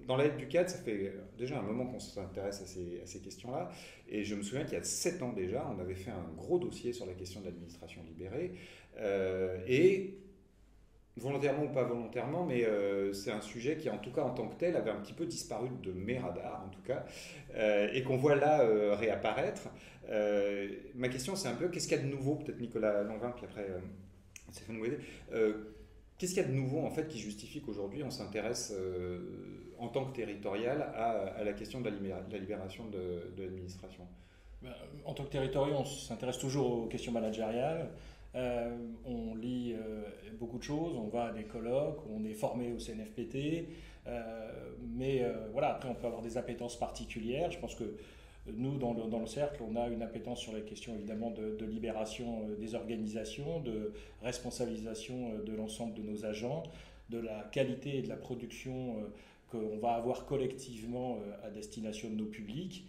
dans l'aide du cadre, ça fait déjà un moment qu'on s'intéresse à ces questions-là. Et je me souviens qu'il y a 7 ans déjà, on avait fait un gros dossier sur la question de l'administration libérée. Et volontairement ou pas volontairement, mais c'est un sujet qui, en tout cas en tant que tel, avait un petit peu disparu de mes radars, en tout cas, et qu'on voit là réapparaître. Ma question, c'est un peu, qu'est-ce qu'il y a de nouveau, peut-être Nicolas Lanvin, puis après Stéphane Mouedet, qu'est-ce qu'il y a de nouveau, en fait, qui justifie qu'aujourd'hui, on s'intéresse, en tant que territorial, à la question de la libération de l'administration? En tant que territorial, on s'intéresse toujours aux questions managériales. On lit beaucoup de choses, on va à des colloques, on est formé au CNFPT, mais voilà, après on peut avoir des appétences particulières. Je pense que nous, dans le cercle, on a une appétence sur la question évidemment de libération des organisations, de responsabilisation de l'ensemble de nos agents, de la qualité et de la production qu'on va avoir collectivement à destination de nos publics.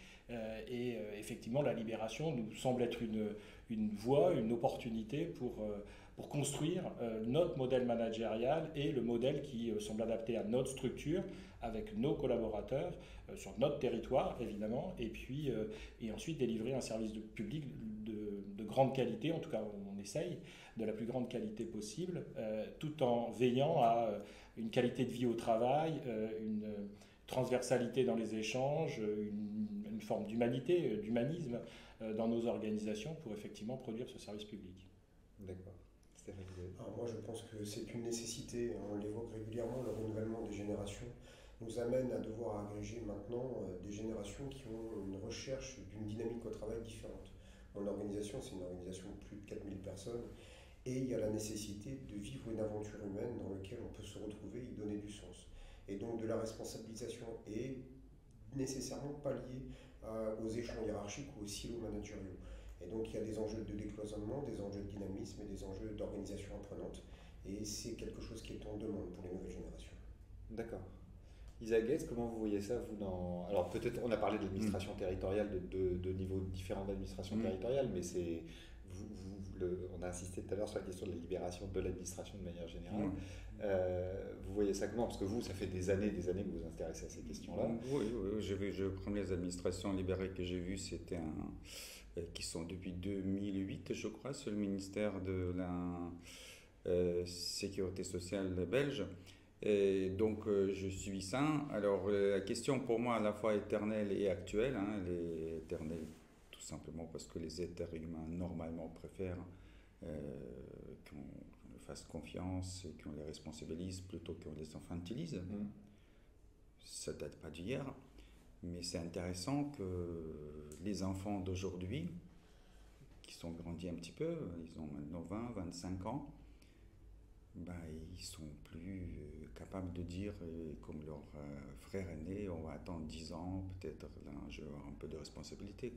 Et effectivement, la libération nous semble être une voie, une opportunité pour construire notre modèle managérial et le modèle qui semble adapté à notre structure, avec nos collaborateurs, sur notre territoire évidemment, et puis et ensuite délivrer un service public de grande qualité, en tout cas on essaye, de la plus grande qualité possible, tout en veillant à une qualité de vie au travail, une transversalité dans les échanges, une forme d'humanité, d'humanisme dans nos organisations pour effectivement produire ce service public. D'accord. Stéphane Mouedet. Alors moi je pense que c'est une nécessité, on l'évoque régulièrement, le renouvellement des générations nous amène à devoir agréger maintenant des générations qui ont une recherche d'une dynamique au travail différente. Mon organisation, c'est une organisation de plus de 4000 personnes et il y a la nécessité de vivre une aventure humaine dans laquelle on peut se retrouver et y donner du sens. Et donc de la responsabilisation est nécessairement pas liée aux échelons hiérarchiques ou aux silos managériaux. Et donc il y a des enjeux de décloisonnement, des enjeux de dynamisme et des enjeux d'organisation apprenante. Et c'est quelque chose qui est en demande pour les nouvelles générations. D'accord. Isaac Guetz, comment vous voyez ça, vous, dans... Alors peut-être, on a parlé de l'administration territoriale, de niveaux différents d'administration territoriale, mais c'est... on a insisté tout à l'heure sur la question de la libération de l'administration de manière générale. Vous voyez ça comment? Parce que vous, ça fait des années que vous vous intéressez à ces questions-là. Oui, je prends les administrations libérées que j'ai vues, c'était qui sont depuis 2008, je crois, sur le ministère de la Sécurité sociale belge. Et donc, je suis ça. Alors, la question pour moi à la fois éternelle et actuelle, hein, elle est éternelle tout simplement parce que les êtres humains normalement préfèrent qu'on leur fasse confiance et qu'on les responsabilise plutôt qu'on les infantilise. Ça ne date pas d'hier, mais c'est intéressant que les enfants d'aujourd'hui, qui sont grandis un petit peu, ils ont maintenant 20, 25 ans, ben, ils sont plus capables de dire, comme leur frère aîné, on va attendre 10 ans, peut-être là je vais avoir un peu de responsabilité.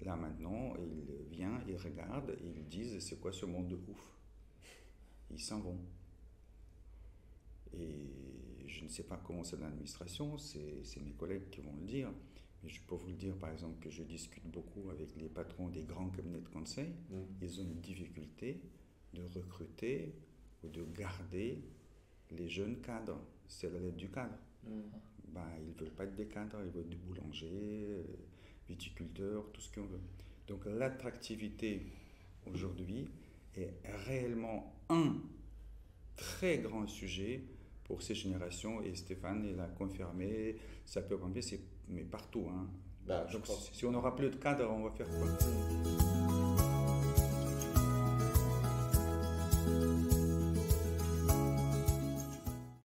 Là maintenant, ils viennent, ils regardent et ils disent c'est quoi ce monde de ouf. Ils s'en vont. Et je ne sais pas comment c'est dans l'administration, c'est mes collègues qui vont le dire, mais je peux vous le dire par exemple que je discute beaucoup avec les patrons des grands cabinets de conseil. Ils ont une difficulté de recruter ou de garder les jeunes cadres. C'est la lettre du cadre. Ben, ils ne veulent pas être des cadres, ils veulent des boulangers, viticulteurs, tout ce qu'on veut. Donc l'attractivité aujourd'hui est réellement un très grand sujet pour ces générations, et Stéphane l'a confirmé, ça peut camper, mais partout. Hein. Bah, donc si on n'aura plus de cadres, on va faire quoi?